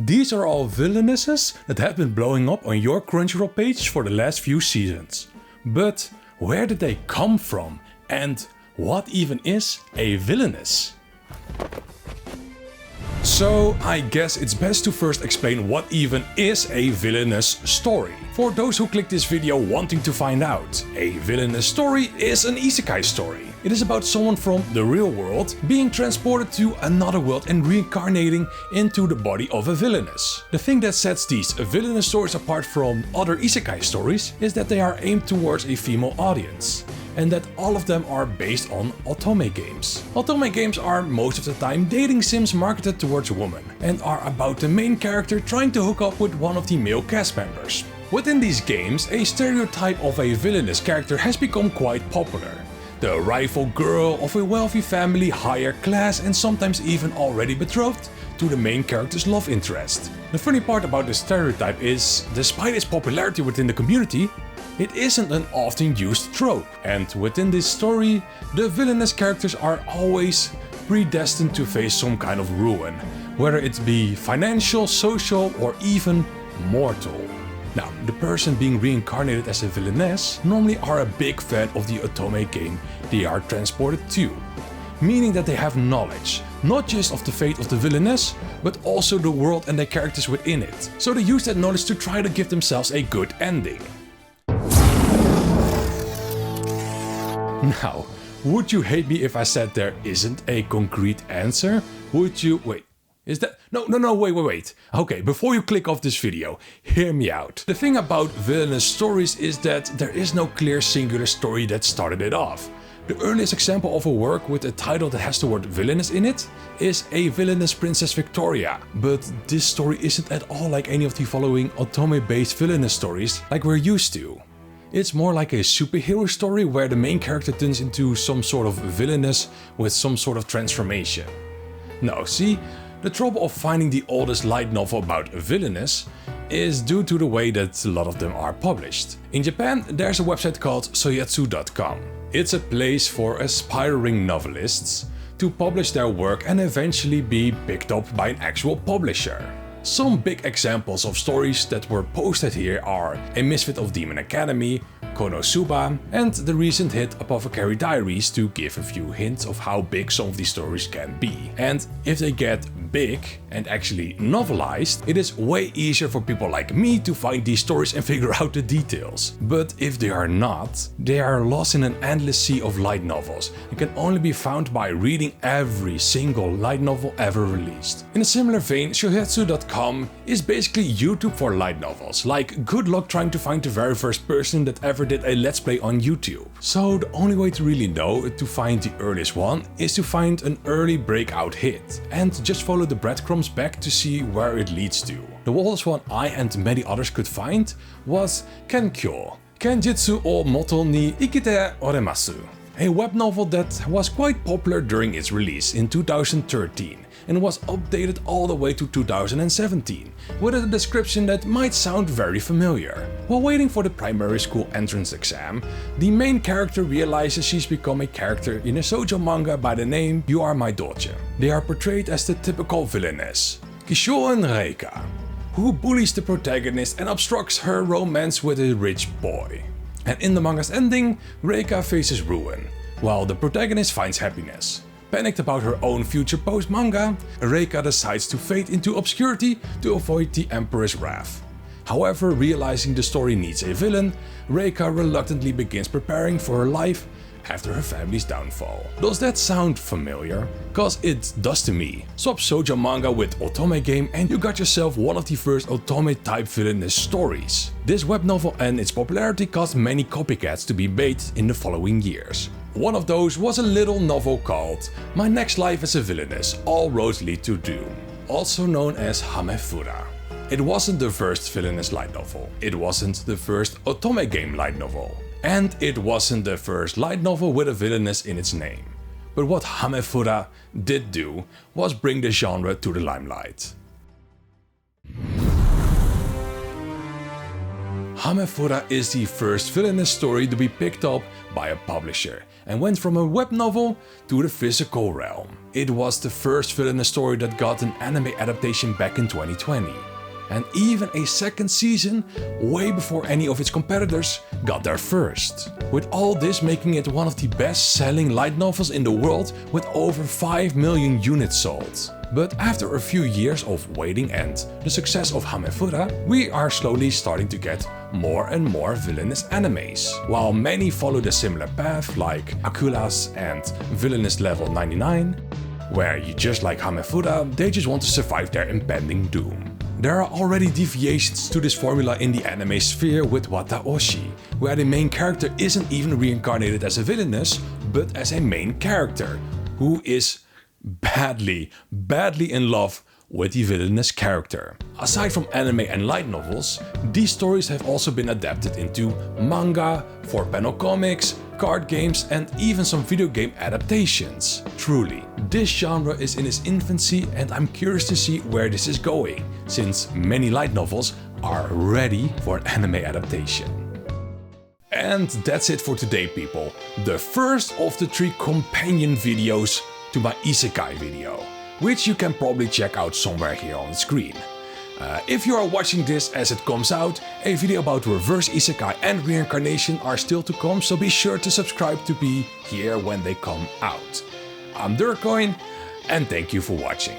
These are all villainesses that have been blowing up on your Crunchyroll page for the last few seasons. But where did they come from? And what even is a villainess? So I guess it's best to first explain what even is a villainous story. For those who click this video wanting to find out, a villainous story is an Isekai story. It is about someone from the real world being transported to another world and reincarnating into the body of a villainess. The thing that sets these villainous stories apart from other Isekai stories is that they are aimed towards a female audience, and that all of them are based on otome games. Otome games are most of the time dating sims marketed towards women, and are about the main character trying to hook up with one of the male cast members. Within these games, a stereotype of a villainous character has become quite popular. The rival girl of a wealthy family, higher class, and sometimes even already betrothed to the main character's love interest. The funny part about this stereotype is, despite its popularity within the community, it isn't an often used trope. And within this story, the villainous characters are always predestined to face some kind of ruin, whether it be financial, social, or even mortal. Now, the person being reincarnated as a villainess normally are a big fan of the otome game they are transported to, meaning that they have knowledge, not just of the fate of the villainess, but also the world and the characters within it. So they use that knowledge to try to give themselves a good ending. Now, would you hate me if I said there isn't a concrete answer? Would you? Wait. Is that? No, wait. Okay, before you click off this video, hear me out. The thing about villainous stories is that there is no clear singular story that started it off. The earliest example of a work with a title that has the word villainous in it is A Villainous Princess Victoria. But this story isn't at all like any of the following otome-based villainous stories like we're used to. It's more like a superhero story where the main character turns into some sort of villainous with some sort of transformation. Now, see? The trouble of finding the oldest light novel about a villainess is due to the way that a lot of them are published. In Japan, there's a website called soyatsu.com. It's a place for aspiring novelists to publish their work and eventually be picked up by an actual publisher. Some big examples of stories that were posted here are A Misfit of Demon Academy, Konosuba, and the recent hit Apothecary Diaries, to give a few hints of how big some of these stories can be. And if they get big and actually novelized, it is way easier for people like me to find these stories and figure out the details. But if they are not, they are lost in an endless sea of light novels and can only be found by reading every single light novel ever released. In a similar vein, shohetsu.com is basically YouTube for light novels, like good luck trying to find the very first person that ever did a let's play on YouTube. So the only way to really know to find the earliest one is to find an early breakout hit and just follow the breadcrumbs back to see where it leads to. The oldest one I and many others could find was Kenkyo, Kenjitsu o Moto ni Ikite Oremasu, a web novel that was quite popular during its release in 2013 and was updated all the way to 2017 with a description that might sound very familiar. While waiting for the primary school entrance exam, the main character realizes she's become a character in a shoujo manga by the name You Are My Doche. They are portrayed as the typical villainess, Kishoen Reika, who bullies the protagonist and obstructs her romance with a rich boy. And in the manga's ending, Reika faces ruin, while the protagonist finds happiness. Panicked about her own future post-manga, Reika decides to fade into obscurity to avoid the Emperor's wrath. However, realizing the story needs a villain, Reika reluctantly begins preparing for her life after her family's downfall. Does that sound familiar? Cause it does to me. Swap shoujo manga with otome game and you got yourself one of the first otome type villainous stories. This web novel and its popularity caused many copycats to be made in the following years. One of those was a little novel called My Next Life as a Villainess, All Roads Lead to Doom, also known as Hamefura. It wasn't the first villainous light novel, it wasn't the first otome game light novel, and it wasn't the first light novel with a villainess in its name. But what Hamefura did do was bring the genre to the limelight. Hamefura is the first villainous story to be picked up by a publisher and went from a web novel to the physical realm. It was the first villainous story that got an anime adaptation back in 2020. And even a second season, way before any of its competitors, got there first. With all this making it one of the best-selling light novels in the world with over 5 million units sold. But after a few years of waiting and the success of Hamefura, we are slowly starting to get more and more villainous animes. While many followed a similar path like Akulas and Villainess Level 99, where you just like Hamefura, they just want to survive their impending doom. There are already deviations to this formula in the anime sphere with Wataoshi, where the main character isn't even reincarnated as a villainess, but as a main character, who is badly in love with the villainous character. Aside from anime and light novels, these stories have also been adapted into manga, 4-panel comics, card games and even some video game adaptations. Truly, this genre is in its infancy and I'm curious to see where this is going, since many light novels are ready for an anime adaptation. And that's it for today, people. The first of the 3 companion videos to my Isekai video, which you can probably check out somewhere here on the screen. If you are watching this as it comes out, a video about reverse Isekai and reincarnation are still to come, so be sure to subscribe to be here when they come out. I'm Durcoin, and thank you for watching.